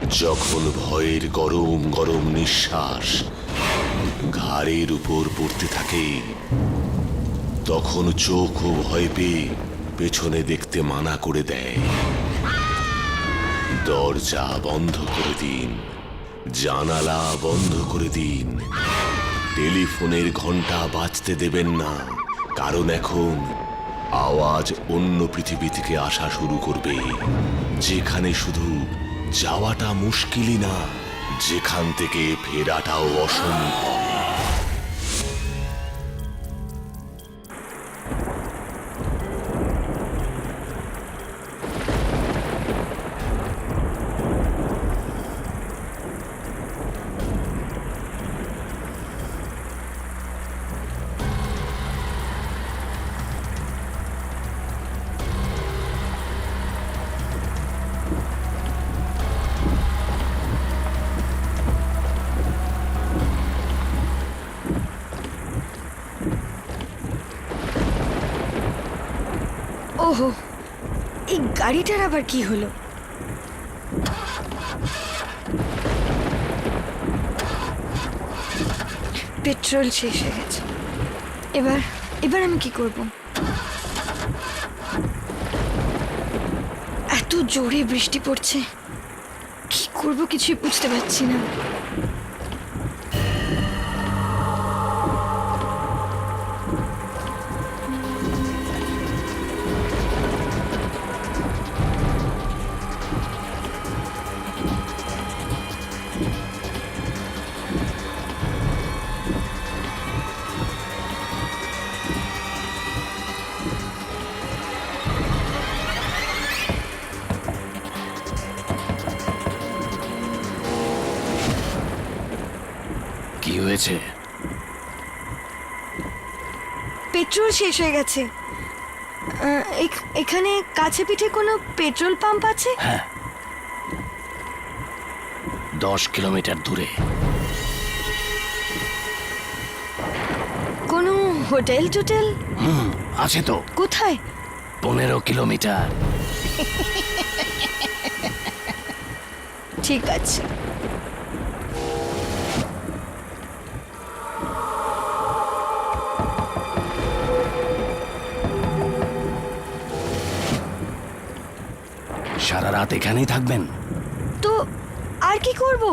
যখন ভয়ের গরম গরম নিঃশ্বাস ঘাড়ের উপর পড়তে থাকে, তখন চোখও ভয় পেয়ে পেছনে দেখতে মানা করে দেয়। দরজা বন্ধ করে দিন, জানালা বন্ধ করে দিন, টেলিফোনের ঘন্টা বাজতে দেবেন না, কারণ এখন আওয়াজ অন্য পৃথিবী থেকে আসা শুরু করবে, যেখানে শুধু যাওয়াটা মুশকিলই না, যেখান থেকে ফেরাটাও অসম্ভব। ওহো, এই গাড়িটার আবার কি হলো? পেট্রোল শেষ হয়ে গেছে। এবার আমি কি করব? এত জোরে বৃষ্টি পড়ছে, কি করব কিছুই বুঝতে পারছি না। কি হয়েছে? পেট্রোল শেষ হয়ে গেছে। এখানে কাছে পিঠে কোনো পেট্রোল পাম্প আছে? হ্যাঁ, 10 কিলোমিটার দূরে। কোনো হোটেল টোটেল? আছে তো। কোথায়? 15 কিলোমিটার। ঠিক আছে। সারা রাত এখানেই থাকবেন? তো আর কি করব?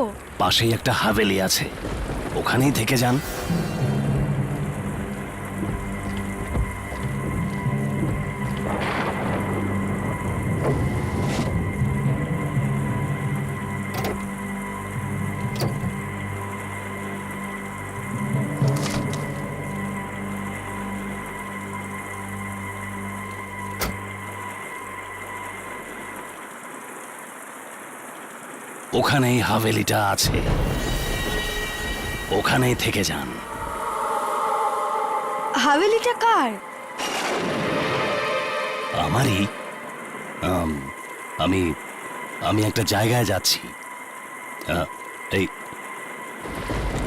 পাশেই একটা হাভেলি আছে, ওখানেই থেকে যান। ওখানেই হাভেলিটা আছে, ওখানেই থেকে যান। হাভেলিটা কার? আমারই। আমি আমি একটা জায়গায় যাচ্ছি। এই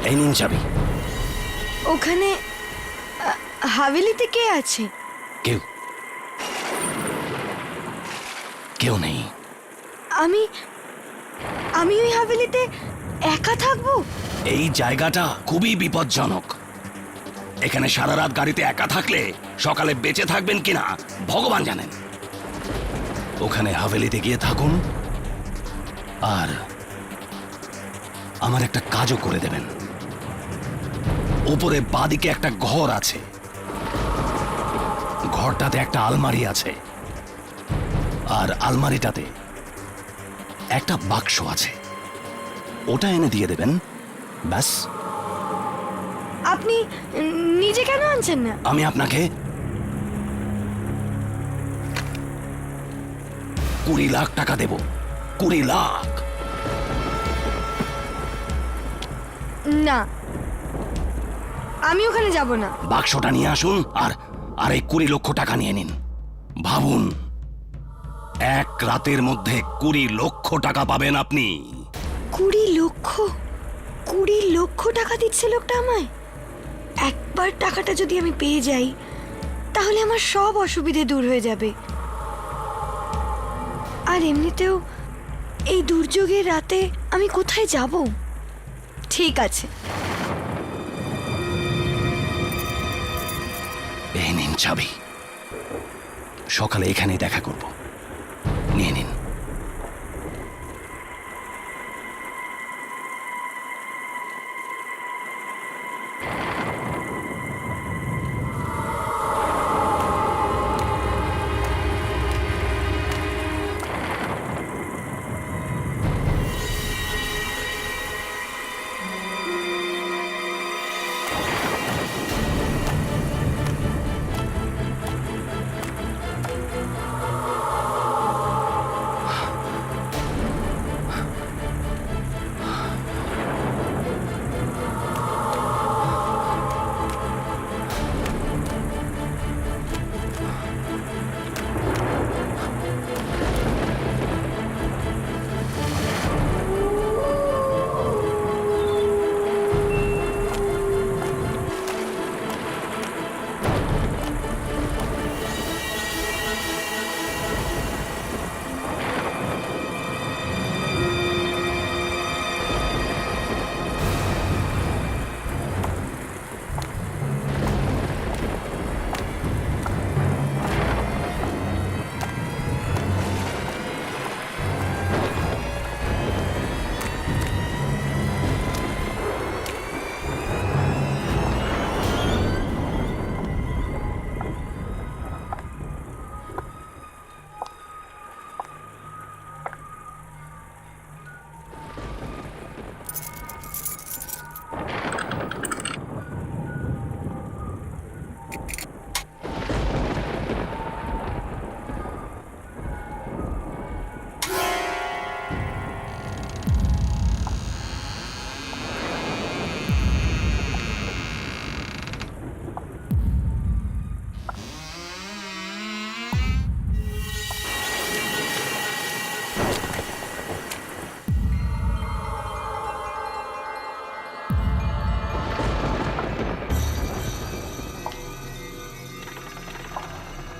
এই নিন চাবি। ওখানে হাভেলিতে কে আছে? কেউ কেউ নেই। আমি ওই হাভেলিতে একা থাকবো? এই জায়গাটা খুবই বিপজ্জনক। এখানে সারা রাত গাড়িতে একা থাকলে সকালে বেঁচে থাকবেন কিনা ভগবান জানেন। ওখানে হাভেলিতে গিয়ে থাকুন, আর আমার একটা কাজও করে দেবেন। উপরে বাঁদিকে একটা ঘর আছে, ঘরটাতে একটা আলমারি আছে, আর আলমারিটাতে একটা বাক্স আছে, ওটা এনে দিয়ে দেবেন। ব্যাস। আপনি নিজে কেন আনছেন না? আমি আপনাকে 20 লাখ টাকা দেব। 20 লাখ। না, আমি ওখানে যাব না। বাক্সটা নিয়ে আসুন, আর এই 20 লক্ষ টাকা নিয়ে নিন। ভাবুন, এক রাতের মধ্যে 20 লক্ষ টাকা পাবেন আপনি। 20 লক্ষ? 20 লক্ষ টাকা দিচ্ছে লোকটা আমায়। একবার টাকাটা যদি আমি পেয়ে যাই, তাহলে আমার সব অসুবিধে দূর হয়ে যাবে। আর এমনিতেও এই দুর্যোগের রাতে আমি কোথায় যাব? ঠিক আছে, এই নিন চাবি, সকালে এখানেই দেখা করব, নিয়ে নিন।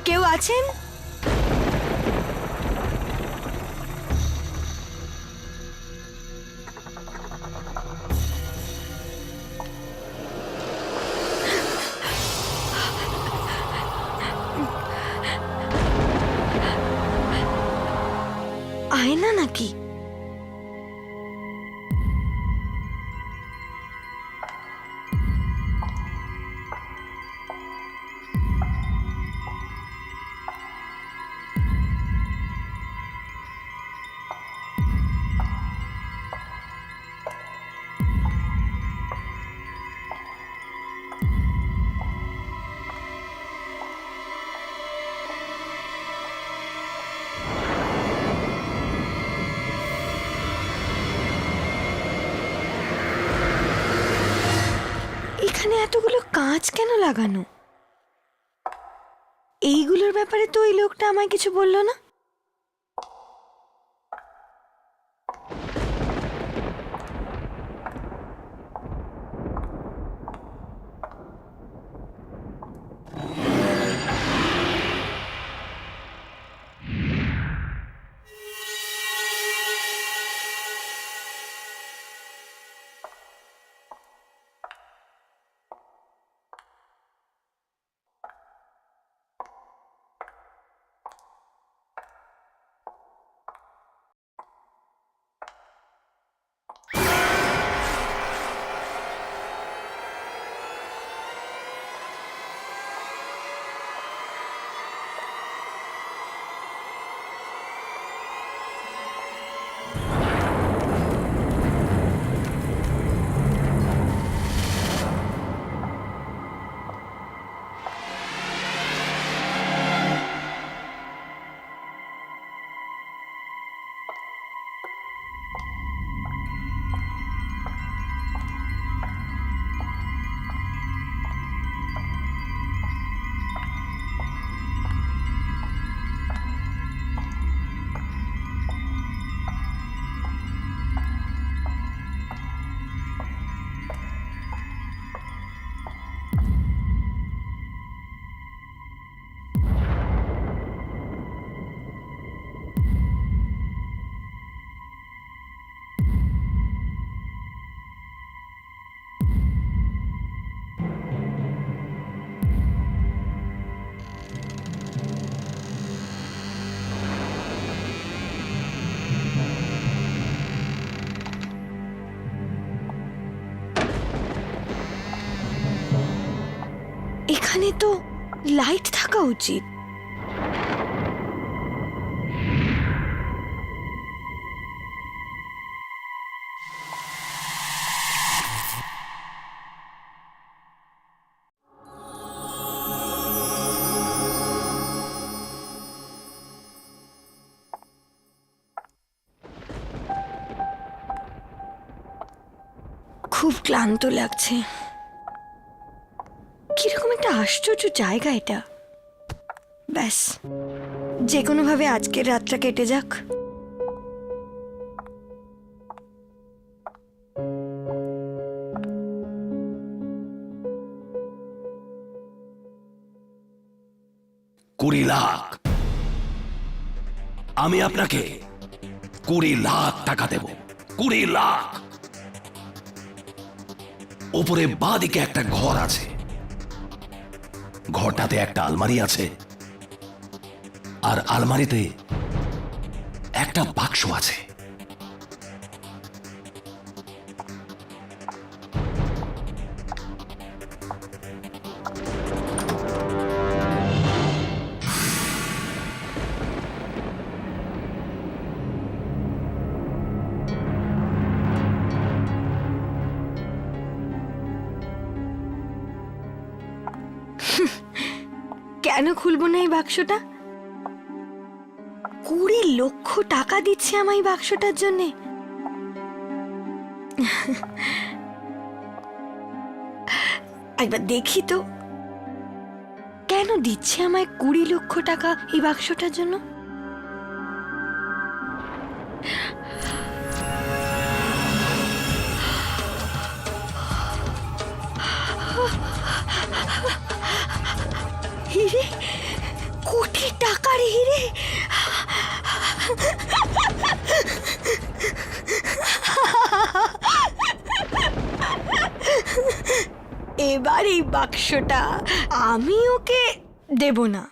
কেউ আছেন? আয়না নাকি? এখানে এতগুলো কাঁচ কেন লাগানো? এইগুলোর ব্যাপারে তো ওই লোকটা আমায় কিছু বললো না। এখানে তো লাইট থাকা উচিত। খুব ক্লান্ত লাগছে। কিরকম একটা আশ্চর্য জায়গা এটা। ব্যাস, যে কোনো ভাবে আজকের রাতটা কেটে যাক। কুড়ি লাখ, আমি আপনাকে 20 লাখ টাকা দেব। 20 লাখ। উপরে বাঁদিকে একটা ঘর আছে, ঘরটাতে একটা আলমারি আছে, আর আলমারিতে একটা বাক্স আছে। কেন খুলবো না এই বাক্সটা? 20 লক্ষ টাকা দিচ্ছে আমায় এই বাক্সটার জন্যে। একবার দেখি তো, কেন দিচ্ছে আমায় 20 লক্ষ টাকা এই বাক্সটার জন্য? হিরে, কোটি টাকার হিরে। এবার এই বাক্সটা আমি ওকে দেব না।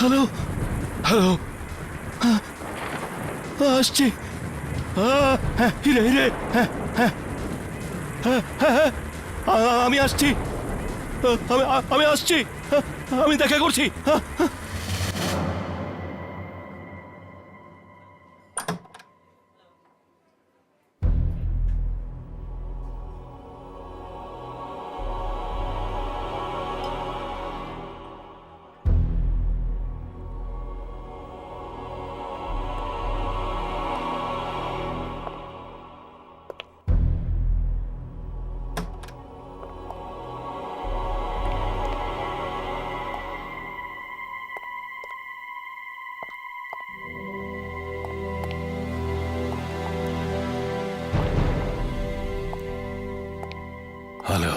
হ্যালো, হ্যালো, আসছি। হিরে, হিরে, আমি আসছি, আমি আসছি, আমি দেখা করছি। হ্যালো,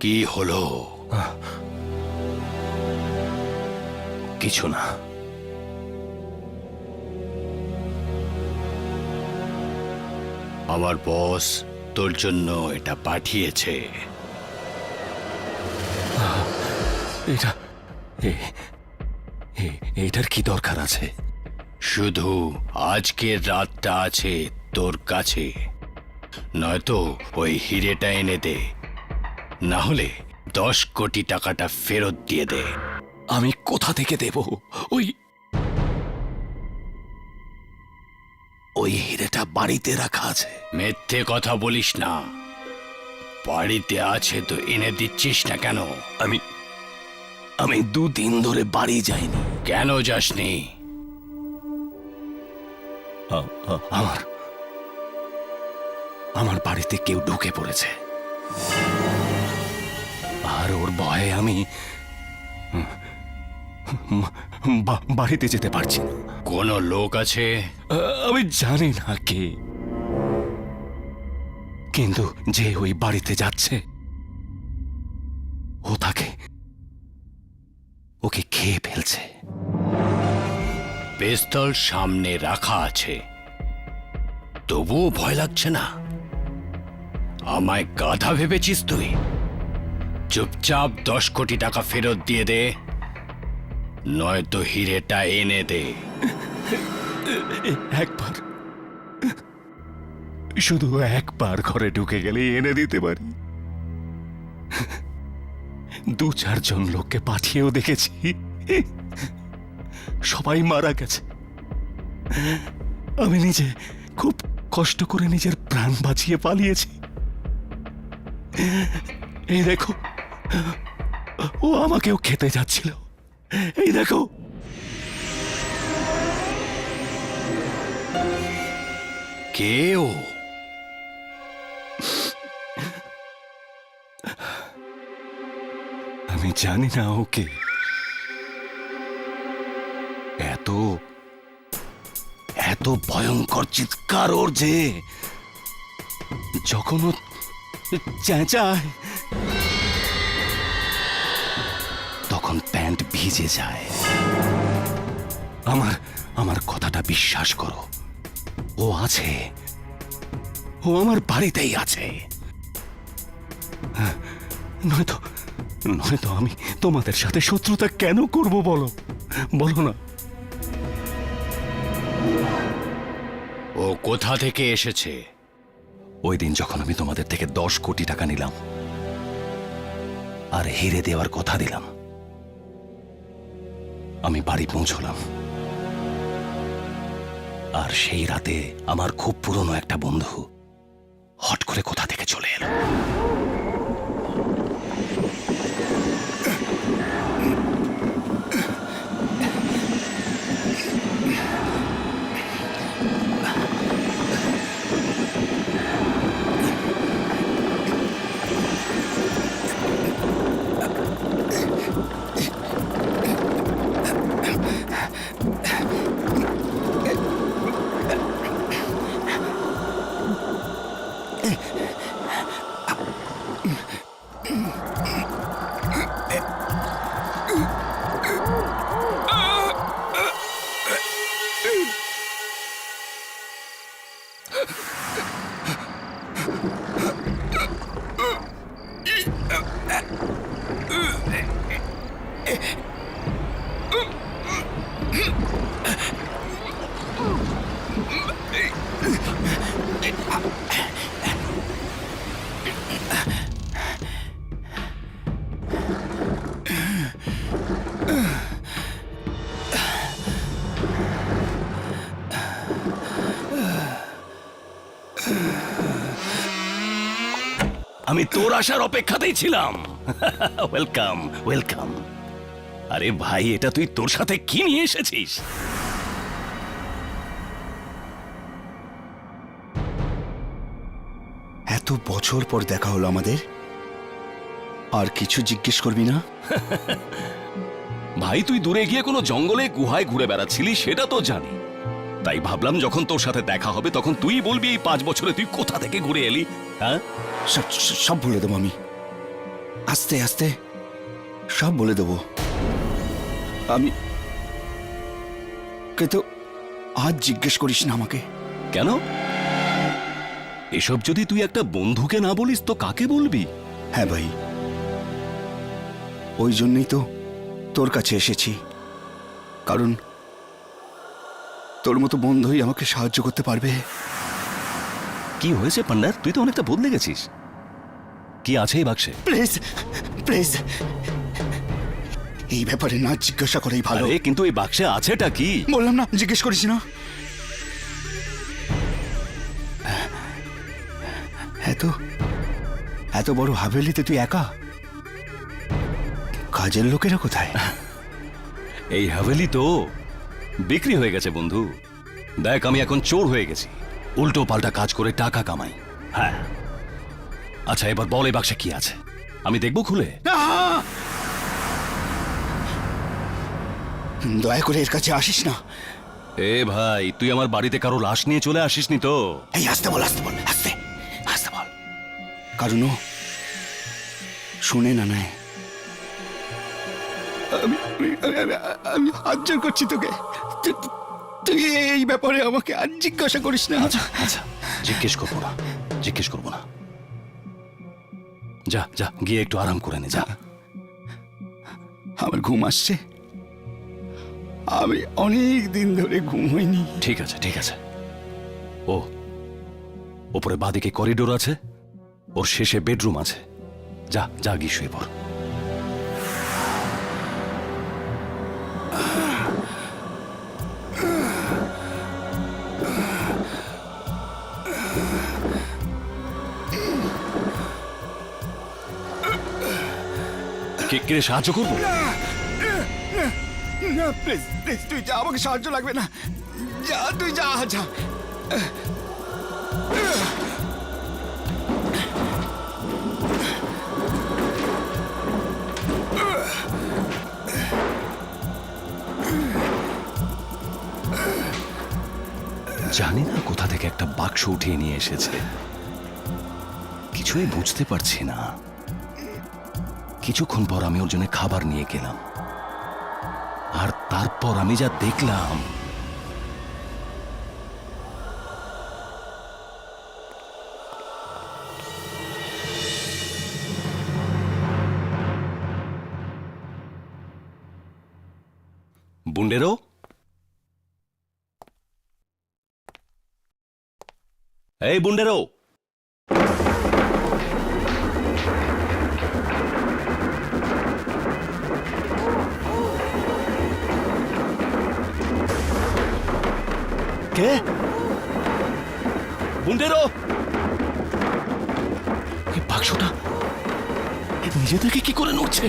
কি হলো? কিছু না। আমার বস তোর জন্য এটা পাঠিয়েছে। এটার কি দরকার আছে? শুধু আজকের রাতটা আছে তোর কাছে, নয়তো ওই হিরেটা এনে দে, না হলে 10 কোটি টাকাটা ফেরত দিয়ে দে। আমি কোথা থেকে দেব? ওই ওই হিরেটা বাড়িতে রাখা আছে। মিথ্যে কথা বলিস না, বাড়িতে আছে তো এনে দিচ্ছিস না কেন? আমি 2 দিন ধরে বাড়ি যাইনি। কেন যাসনি? আমার বাড়িতে কেউ ঢুকে পড়েছে, আর ওর ভয়ে আমি বাড়িতে যেতে পারছি না। কোনো লোক আছে? আমি জানি না কে, কিন্তু যে ওই বাড়িতে যাচ্ছে ওকে খেয়ে ফেলছে। পিস্তল সামনে রাখা আছে, তবুও ভয় লাগছে না? আমায় গাধা ভেবেছিস তুই? চুপচাপ 10 কোটি টাকা ফেরত দিয়ে দে, নয়তো হিরেটা এনে দে। একবার, শুধু একবার ঘরে ঢুকে গেলে এনে দিতে পারি। 2-4 জন লোককে পাঠিয়েও দেখেছি, সবাই মারা গেছে। আমি নিজে খুব কষ্ট করে নিজের প্রাণ বাঁচিয়ে পালিয়েছি। এই দেখো, ও আমাকেও খেতে যাচ্ছিল। এই দেখো। কে ও? আমি জানি না ওকে। এত এত ভয়ঙ্কর চিৎকার ওর যে, যখন ও চেঁচায় তখন প্যান্ট ভিজে যায়। আমার কথাটা বিশ্বাস করো, ও আছে, ও আমার বাড়িতেই আছে। নয়তো আমি তোমাদের সাথে শত্রুতা কেন করব বলো? বলো না। ও কোথা থেকে এসেছে? ওই দিন যখন আমি তোমাদের থেকে 10 কোটি টাকা নিলাম আর হিরে দেওয়ার কথা দিলাম, আমি বাড়ি পৌঁছলাম, আর সেই রাতে আমার খুব পুরনো একটা বন্ধু হট করে কোথা থেকে চলে এলো। আমি তোর আসার অপেক্ষাতেই ছিলাম। Welcome welcome. আরে ভাই, এটা তুই তোর সাথে কি নিয়ে এসেছিস? এত বছর পর দেখা হলো আমাদের, আর কিছু জিজ্ঞেস করবি না? ভাই, তুই দূরে গিয়ে কোনো জঙ্গলে গুহায় ঘুরে বেড়াচ্ছিলি সেটা তো জানি, তাই ভাবলাম যখন তোর সাথে দেখা হবে তখন তুই বলবি এই 5 বছরে তুই কোথা থেকে ঘুরে এলি। হ্যাঁ, সব বলে দেবো আমি, আস্তে আস্তে সব বলে দেবো আমি। কিন্তু আজ জিজ্ঞেস করিস না আমাকে। কেন? এসব যদি তুই একটা বন্ধুকে না বলিস তো কাকে বলবি? হ্যাঁ ভাই, ওই জন্যই তো তোর কাছে এসেছি, কারণ তোর মতো বন্ধুই আমাকে সাহায্য করতে পারবে। কি হয়েছে পান্ডার? তুই তো অনেকটা বদলে গেছিস। কি আছে এই বাক্সে? প্লিজ প্লিজ, এই ব্যাপারে না জিজ্ঞাসা করেই ভালো। আরে কিন্তু এই বাক্সে আছেটা কি? বললাম না, জিজ্ঞেস করিস না। এত এত বড় হাভেলিতে তুই একা? কাজের লোকেরা কোথায়? এই হাভেলি তো বিক্রি হয়ে গেছে বন্ধু। দেখ, আমি এখন চোর হয়ে গেছি, উল্টো পাল্টা কাজ করে টাকা কামাই। হ্যাঁ, আচ্ছা এবার বল এই বাক্সে কি আছে, আমি দেখবো খুলে। দয়া করে এর কাছে আসিস না। এ ভাই, তুই আমার বাড়িতে কারো লাশ নিয়ে চলে আসিসনি তো? এই আসতে বল, আসতে বল, আসতে আসতে বল। কারণ ও শুনে না নেয়। আমি হাত জোর করছি তোকে, তুই এই ব্যাপারে আমাকে আর জিজ্ঞাসা করিস না। আচ্ছা আচ্ছা, জিজ্ঞেস করবো না, জিজ্ঞেস করবো না। যা যা, গিয়ে একটু আরাম করে নে, যা। আমার ঘুম আসছে, আমি অনেক দিন ধরে ঘুম হয়নি। ঠিক আছে ঠিক আছে। ও ওপরে বাঁদিকে করিডোর আছে, ওর শেষে বেডরুম আছে। যা যা, গিয়ে শুয়ে পড়। কে সাহায্য করবো? না প্লিজ প্লিজ, তুই যা, আমাকে সাহায্য লাগবে না। যা তুই, যা যা। জানি না কোথা থেকে একটা বাক্স উঠিয়ে নিয়ে এসেছে, কিছুই বুঝতে পারছি না। কিছুক্ষণ পর আমি ওর জন্য খাবার নিয়ে গেলাম, আর তারপর আমি যা দেখলাম। বুন্ডেরো, এই বুন্ডেরো, কে? বুন্ডেরো, এই বাক্সটা নিজে থেকে কি করে নড়ছে?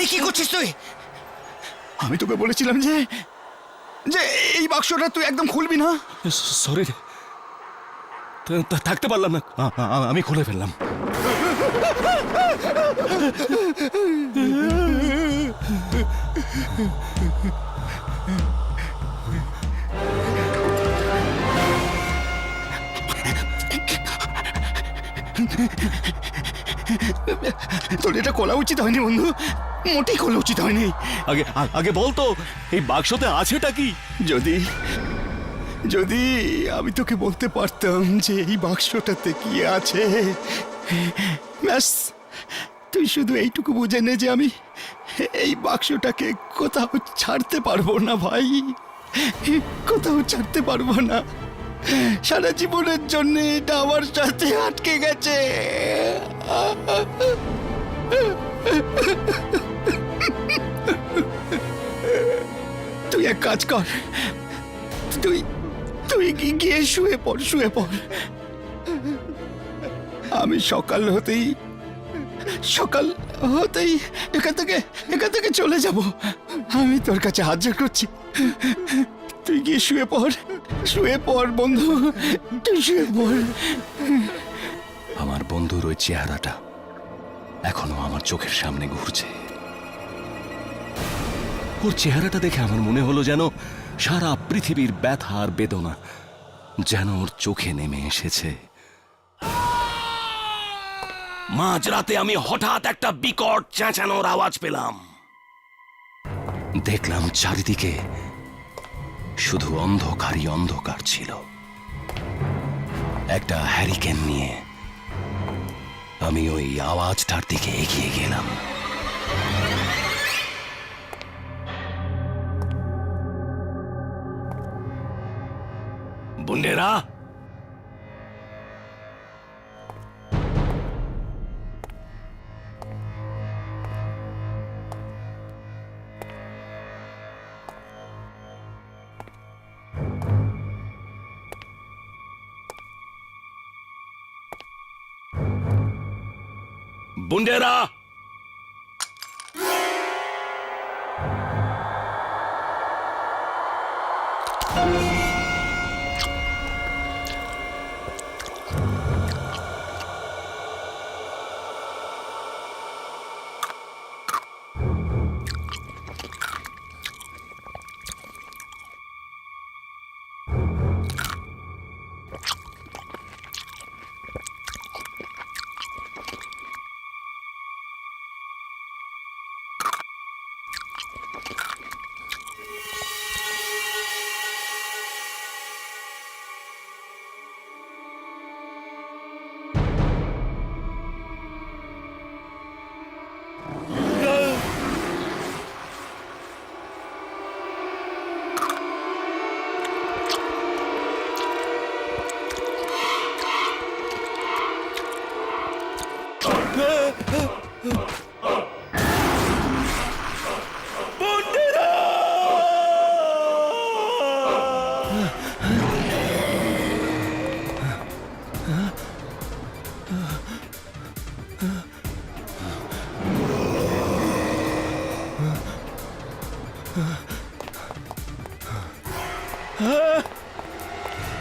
এই কি করছিস তুই? আমি তোকে বলেছিলাম যে যে এই বাক্সটা তুই একদম খুলবি না। সরি, থাকতে পারলাম না, আমি খুলে ফেললাম। তোর এটা খোলা উচিত হয়নি বন্ধু, মোটেই খোলা উচিত হয়নি। আগে আগে বলতো এই বাক্সতে আছেটা কি? যদি যদি আমি তোকে বলতে পারতাম যে এই বাক্সটাতে কি আছে, ব্যাস তুই শুধু এইটুকু বুঝে নে যে আমি এই বাক্সটাকে কোথাও ছাড়তে পারবো না ভাই, কোথাও ছাড়তে পারবো না। সারা জীবনের জন্য এটা আমার সাথে আটকে গেছে। তুই এক কাজ কর, তুই তুই গিয়ে শুয়ে পড়, শুয়ে পড়। আমি সকাল হতেই এখান থেকে চলে যাব। আমি তোর কাছে হাত জোড় করছি, তুই গিয়ে শুয়ে পড় বন্ধু, তুই শুয়ে পড়। আমার বন্ধুর ওই চেহারাটা এখনো আমার চোখের সামনে ঘুরছে। ওর চেহারাটা দেখে আমার মনে হলো যেন সারা পৃথিবীর ব্যথা আর বেদনা যেন ওর চোখে নেমে এসেছে। মাঝরাতে আমি হঠাৎ একটা বিকট চেঁচানোর আওয়াজ পেলাম। দেখলাম চারিদিকে শুধু অন্ধকারই অন্ধকার ছিল। একটা হ্যারিকেন নিয়ে আমি ওই আওয়াজটার দিকে এগিয়ে গেলাম। বুন্ডেরা, বুন্ডেরা,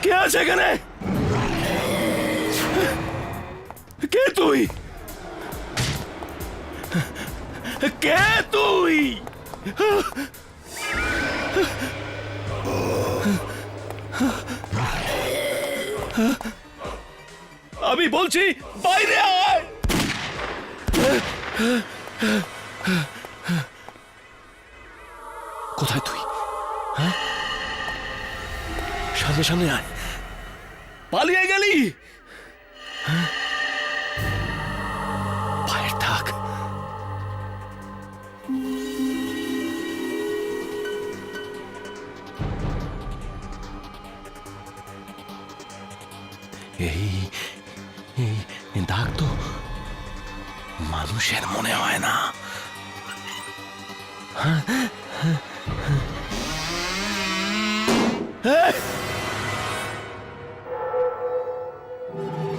কে আছে এখানে? কে তুই? কে তুই? আমি বলছি বাইরে আয়। কোথায় তুই? হ্যাঁ, সামনে সামনে আয়। পালিয়ে গেলি? পায়ের দাগ। এই এই দাগ তো মানুষের মনে হয় না।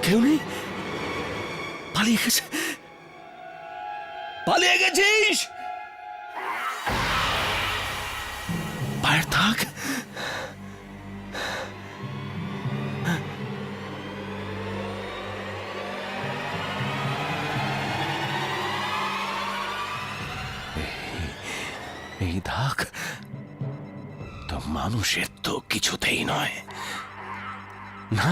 কেউ নেই? পালিয়ে গেছে? পালিয়ে গেছিস? পায়ের দাগ। এই দাগ তো মানুষের তো কিছুতেই নয়। না,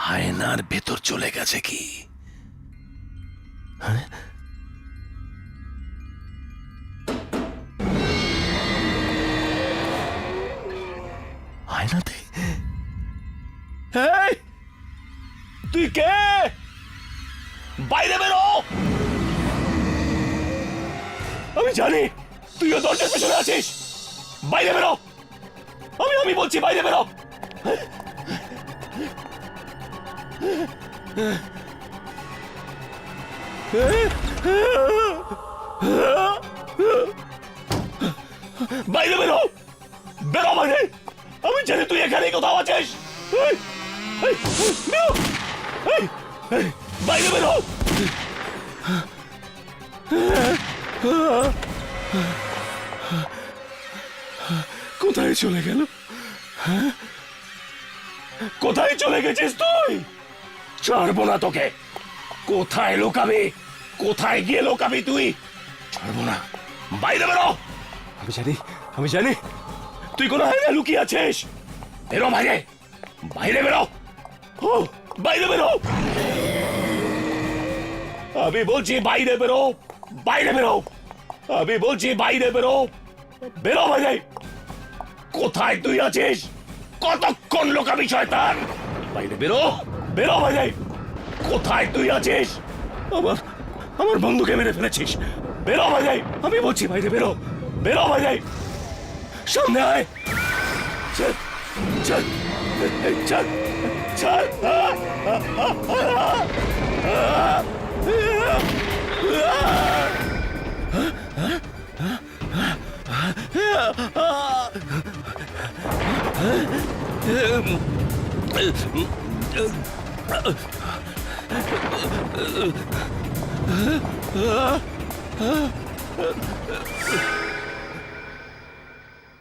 আয়নার ভেতর চলে গেছে কি? হ্যাঁ? আয়নাতে? এই, তুই কে? বাইরে বেরো। আমি জানি তুইও দরজার পেছনে আছিস। বাইরে বেরো। আমি বলছি বাইরে বেরো। বাইরে বেরো, বেরো বাইরে। আমি জানি তুই এখানেই কোথাও আছিস। এই, এই, বেরো। এই, এই, বাইরে বেরো। কোথায় চলে গেল? কোথায় চলে গেছিস তুই? ছাড়বো না তোকে। কোথায় লুকাবি? কোথায় গিয়ে লুকাবি তুই? ছাড়বো না, বাইরে বেরো। আমি জানি তুই কোন হায়না লুকিয়ে আছিস। বেরো বাইরে, বাইরে বেরো। ও, বাইরে বেরো। আমি বলছি বাইরে বেরো, বাইরে বেরো। আমি বলছি বাইরে বেরো, বেরো বাইরে। কোথায় তুই আছিস? কতক্ষণ লোকাবি শয়তান? বাইরে বেরো, বেরো বাইরে। কোথায় তুই আছিস? আমার আমার বন্ধুকে মেরে ফেলেছিস। বেরো বাইরে, আমি বলছি বাইরে বেরো, বেরো বাইরে। সামনে আয়। চল, চল, চল, চল।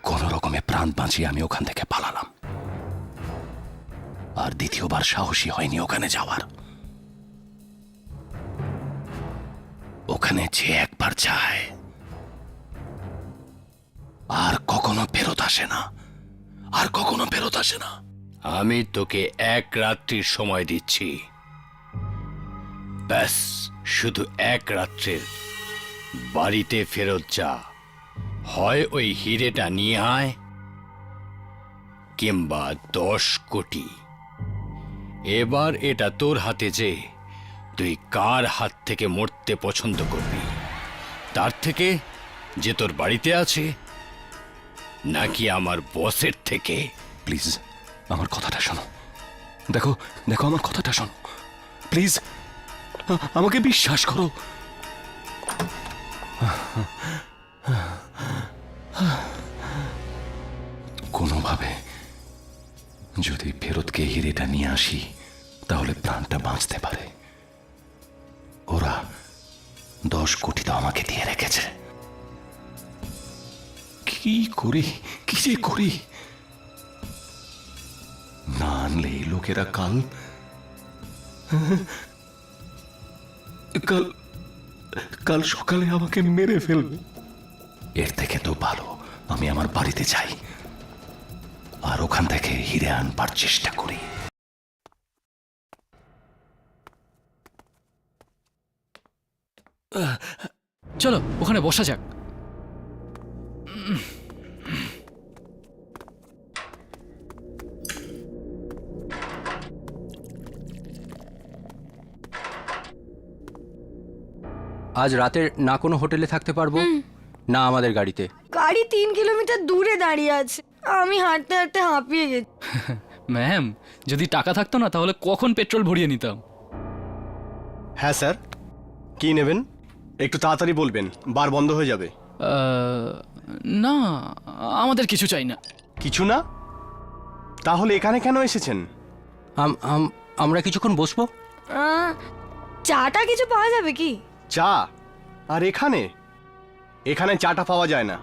কোন রকমে প্রাণ বাঁচিয়ে আমি ওখান থেকে পালালাম, আর দ্বিতীয়বার সাহসী হয়নি ওখানে যাওয়ার। ওখানে যে একবার যায় আর কখনো ফেরত আসে না, আর কখনো ফেরত আসে না। আমি তোকে এক রাত্রির সময় দিচ্ছি, ব্যাস শুধু এক রাত্রের। বাড়িতে ফেরত যা, হয় ওই হিরেটা নিয়ে আয়, কিংবা 10 কোটি। এবার এটা তোর হাতে যে তুই কার হাত থেকে মরতে পছন্দ করবি, তার থেকে যে তোর বাড়িতে আছে, নাকি আমার বসের থেকে? প্লিজ আমার কথাটা শোনো। দেখো দেখো আমার কথাটা শোনো প্লিজ, আমাকে বিশ্বাস করো। কোনোভাবে যদি ফেরতকে হিরেটা নিয়ে আসি, তাহলে প্রাণটা বাঁচতে পারে। ওরা 10 কোটি তো আমাকে দিয়ে রেখেছে। কি করি, কি যে করি? না আনলে এই লোকেরা কাল কাল কাল সকালে আমাকে মেরে ফেলবে। এর থেকে তো ভালো আমি আমার বাড়িতে যাই, আর ওখান থেকে হিরে আনবার চেষ্টা করি। চলো ওখানে বসা যাক। আজ রাতের না কোনো হোটেলে থাকতে পারবো না আমাদের গাড়িতে। গাড়ি 3 কিলোমিটার দূরে দাঁড়িয়ে আছে, আমি হাঁটতে হাঁটতে হাঁপিয়ে গেছি। ম্যাম, যদি টাকা থাকতো না তাহলে কখন পেট্রোল ভরিয়ে নিতাম। হ্যাঁ স্যার, কি নেবেন একটু তাড়াতাড়ি বলবেন, বার বন্ধ হয়ে যাবে। না, আমাদের কিছু চাই না। কিছু না? তাহলে এখানে কেন এসেছেন? আমরা কিছুক্ষণ বসবো। চাটা কিছু পাওয়া যাবে কি? চা? আর এখানে এখানে চাটা পাওয়া যায় না।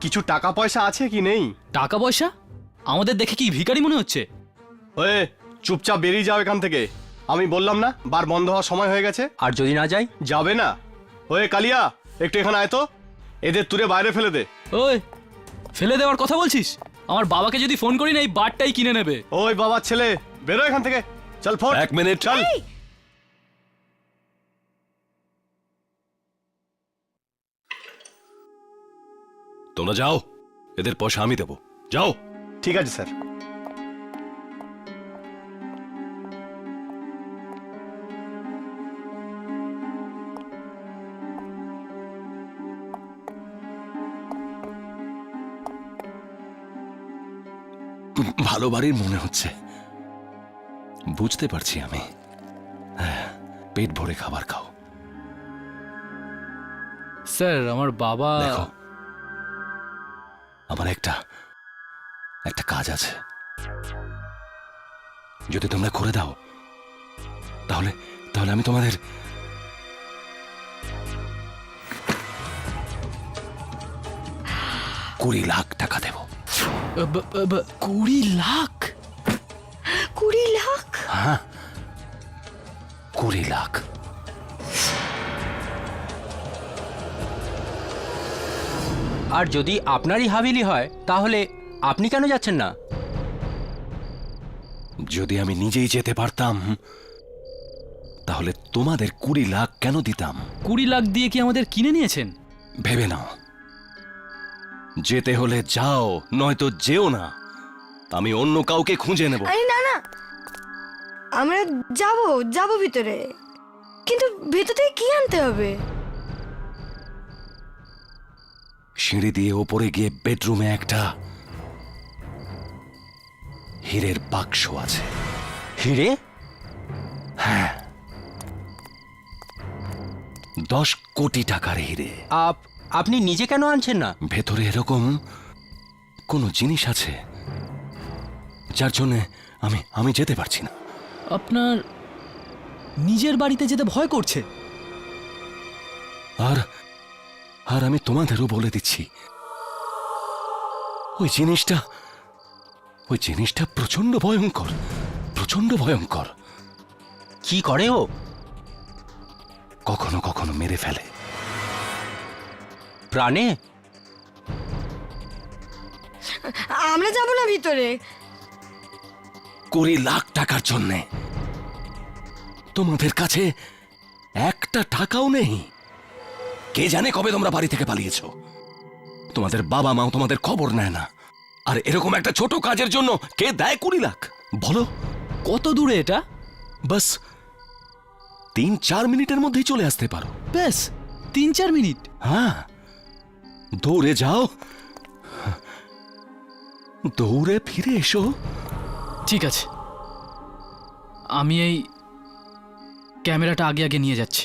কিছু টাকা পয়সা আছে কি নেই? টাকা পয়সা? আমাদের দেখে কি ভিখারি মনে হচ্ছে? ওয়ে, চুপচাপ বেরিয়ে যাও এখান থেকে। আমি বললাম না বার বন্ধ হওয়ার সময় হয়ে গেছে। আর যদি না যাই? যাবে না? ওয়ে কালিয়া, একটু এখানে আয় তো, এদের তুলে বাইরে ফেলে দে। ওই, ফেলে দেওয়ার কথা বলছিস? আমার বাবাকে যদি ফোন করি না এই বারটাই কিনে নেবে। ওই বাবার ছেলে, বেরো এখান থেকে। চল ফোন। 1 মিনিট। চল। তোমরা যাও, এদের পয়সা আমি দেবো। যাও। ঠিক আছে স্যার। ভালো বাড়ির মনে হচ্ছে। বুঝতে পারছি আমি। হ্যাঁ, পেট ভরে খাবার খাও। স্যার আমার বাবা দেখো, আমার একটা কাজ আছে, যদি তোমরা করে দাও তাহলে আমি তোমাদের $20,00,000 দেব। 20 লাখ? 20 লাখ? হ্যাঁ, 20,00,000। আর যদি আপনারই হাভেলি হয় তাহলে আপনি কেন যাচ্ছেন না? যদি আমি নিজেই যেতে পারতাম তাহলে তোমাদের 20,00,000 কেন দিতাম? 20 লাখ দিয়ে কি আমাদের কিনে নিয়েছেন? ভেবে নাও, যেতে হলে যাও, নয়তো যেও না। আমি অন্য কাউকে খুঁজে নেব। আরে না না, আমরা যাব ভিতরে, কিন্তু ভেতর থেকে কি আনতে হবে? সিঁড়ি দিয়ে ওপরে গিয়ে বেডরুমে একটা হীরের বাক্স আছে। হিরে? হ্যাঁ, 10 কোটি টাকার হিরে। আপনি নিজে কেন আনছেন না? ভেতরে এরকম কোনো জিনিস আছে যার জন্য আমি যেতে পারছি না। আপনার নিজের বাড়িতে যেতে ভয় করছে? আর আমি তোমাদেরও বলে দিচ্ছি, ওই জিনিসটা প্রচন্ড ভয়ঙ্কর। কি করে ও? কখনো কখনো মেরে ফেলে। প্রাণে? আমরা যাব না ভিতরে। 20,00,000 টাকার জন্যে তোমাদের কাছে একটা টাকাও নেই। কে জানে কবে তোমরা বাড়ি থেকে পালিয়েছো। তোমাদের বাবা মাও তোমাদের খবর নেয় না। আর এরকম একটা ছোট কাজের জন্য কে দেয় 20,00,000? বলো। কত দূরে এটা? বাস 3-4 মিনিটের মধ্যেই চলে আসতে পারো। বেশ, 3-4 মিনিট? হ্যাঁ, দৌড়ে যাও, দৌড়ে ফিরে এসো। ঠিক আছে, আমি এই ক্যামেরাটা আগে নিয়ে যাচ্ছি।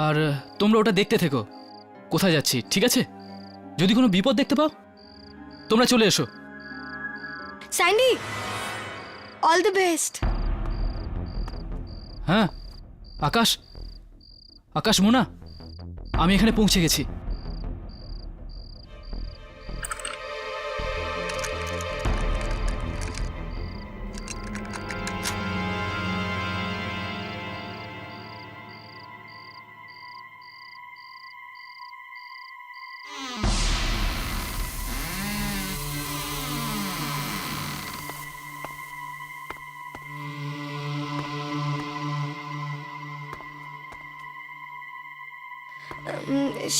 আর তোমরা ওটা দেখতে থেকো কোথায় যাচ্ছি, ঠিক আছে? যদি কোনো বিপদ দেখতে পাও তোমরা চলে এসো। Sandy, all the best. হ্যাঁ, আকাশ, মোনা, আমি এখানে পৌঁছে গেছি।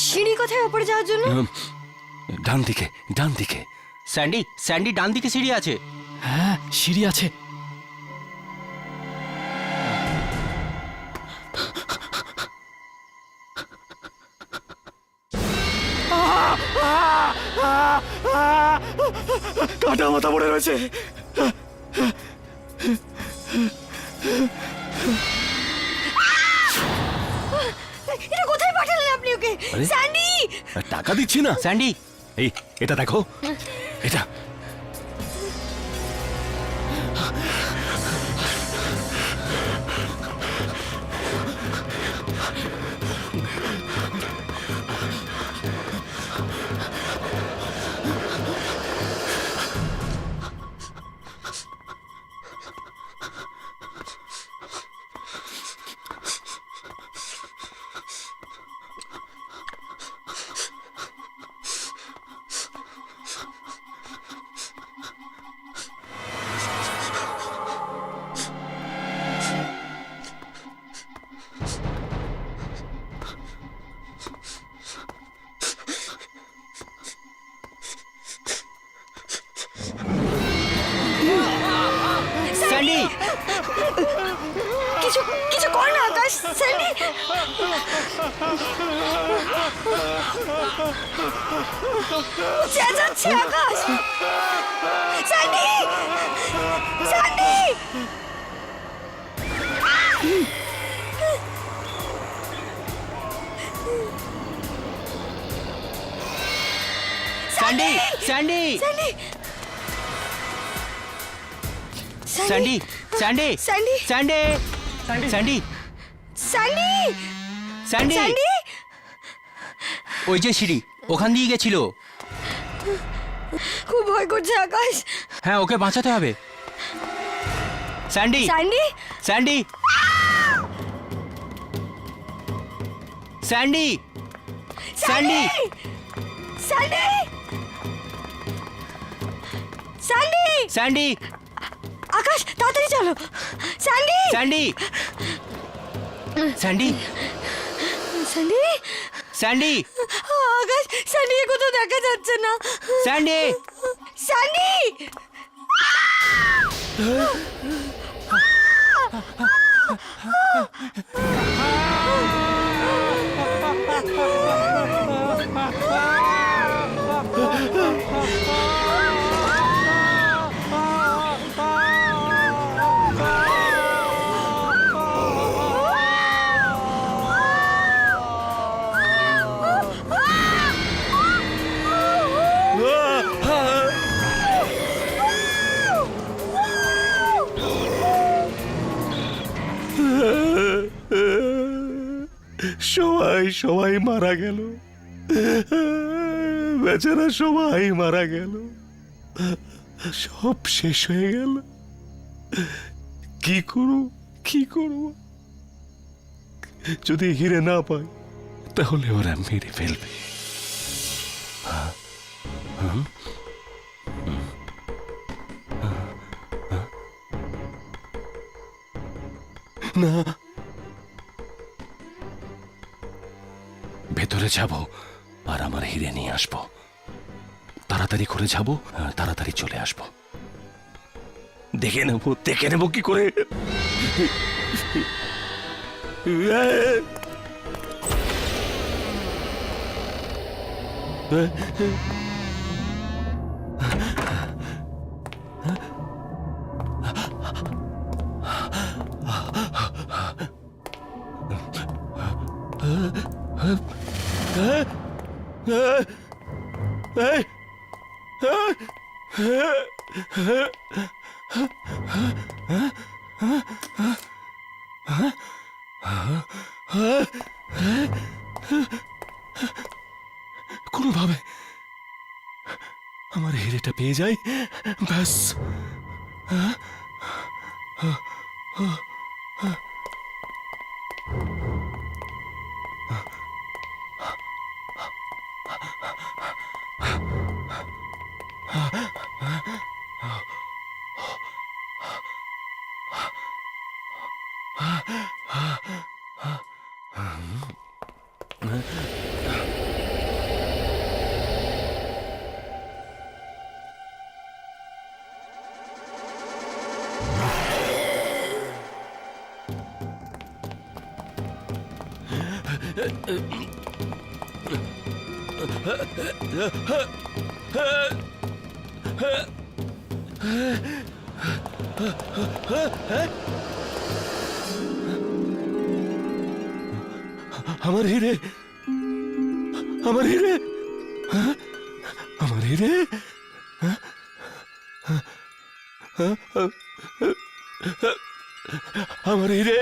সিঁড়ি কোথায় উপরে যাওয়ার জন্য? ডান দিকে। স্যান্ডি ডান দিকে সিঁড়ি আছে। হ্যাঁ, সিঁড়ি আছে। কাটা মাথা পড়ে রয়েছে। এটা কোথায় পাঠালেন আপনি ওকে? আরে? স্যান্ডি! টাকা দিচ্ছি না। স্যান্ডি, এই, এটা দেখো, এটা স্যান্ডি! কিছু কিছু কর না আকাশ। স্যান্ডি, চেঁচাচ্ছে Akash. Sandy, Sandy. Sandy, Sandy, Sandy, Sandy, Sandy, Sandy, Sandy, Sandy, Sandy, Sandy, Sandy. ওই যে সিঁড়ি, ওখান দিয়ে গেছিল। খুব ভয় করছে আকাশ। হ্যাঁ, ওকে বাঁচাতে হবে। Sandy, Sandy, Sandy, Sandy, Sandy, Sandy, Sandy. Sandy, Akash তাড়াতাড়ি চলো। Sandy, Sandy, Sandy, Sandy, Sandy, Akash স্যান্ডিকে কোথাও দেখা যাচ্ছে না। স্যান্ডি। স্যান্ডি, সবাই সবাই মারা গেল, বেচারা সবাই মারা গেল, সব শেষ হয়ে গেল। কি করব, কি করব? যদি হিরে না পাই তাহলে ওরা মেরে ফেলবে। না, ভেতরে যাব আর আমার হিরে নিয়ে আসবো। তাড়াতাড়ি করে যাব, তাড়াতাড়ি চলে আসবো। দেখে নেবো কি করে। কোনোভাবে আমার হিরেটা পেয়ে যাই, ব্যাস। আমার হিরে, আমার হিরে, আমার হিরে। আমার হিরে।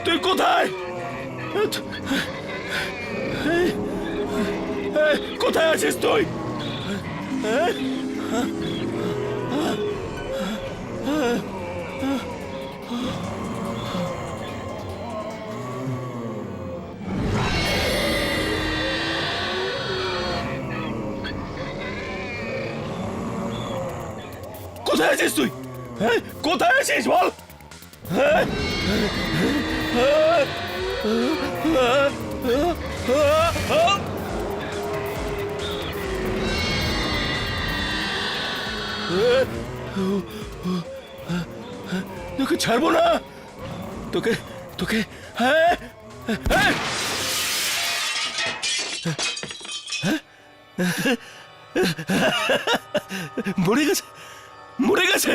তুই কোথায়? কোথায় আছিস তুই? কোথায় আছিস তুই? কোথায় আছিস বল? তোকে ছাড়বো না, তোকে তোকে মরে গেছে, মরে গেছে।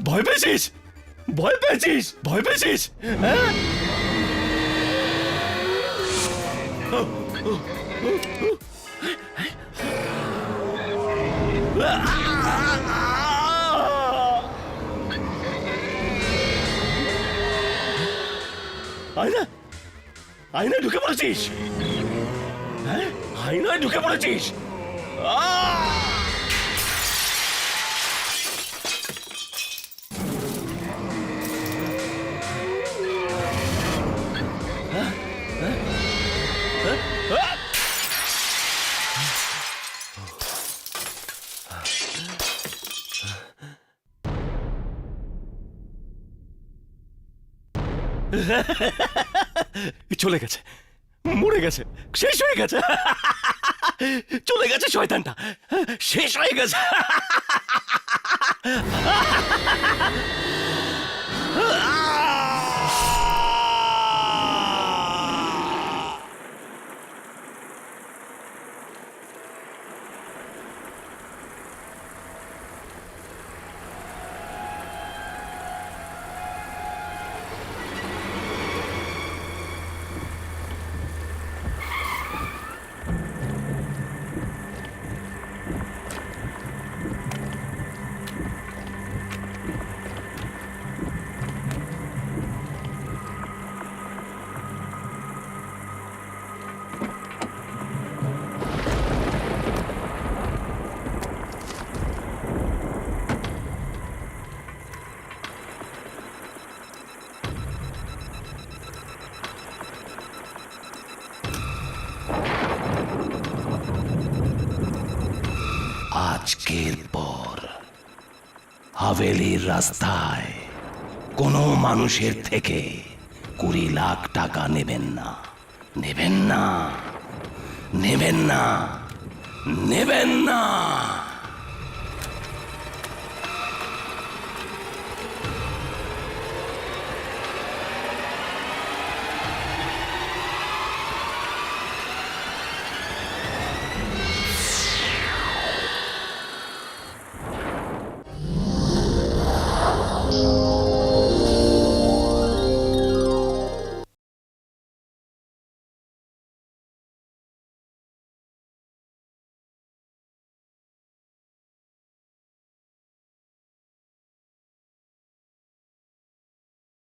ভয় পেয়েছিস, ভয় পেয়েছিস, ভয় পেয়েছিস? হ্যাঁ, আয়না, আয়নায় ঢুকে পড়েছিস? হ্যাঁ, আয়নায় ঢুকে পড়েছিস? চলে গেছে, মরে গেছে, শেষ হয়ে গেছে, চলে গেছে শয়তানটা, শেষ হয়ে গেছে। আজকের পর হাভেলির রাস্তায় কোনো মানুষের থেকে 20 লাখ টাকা নেবেন না, নেবেন না, নেবেন না, নেবেন না।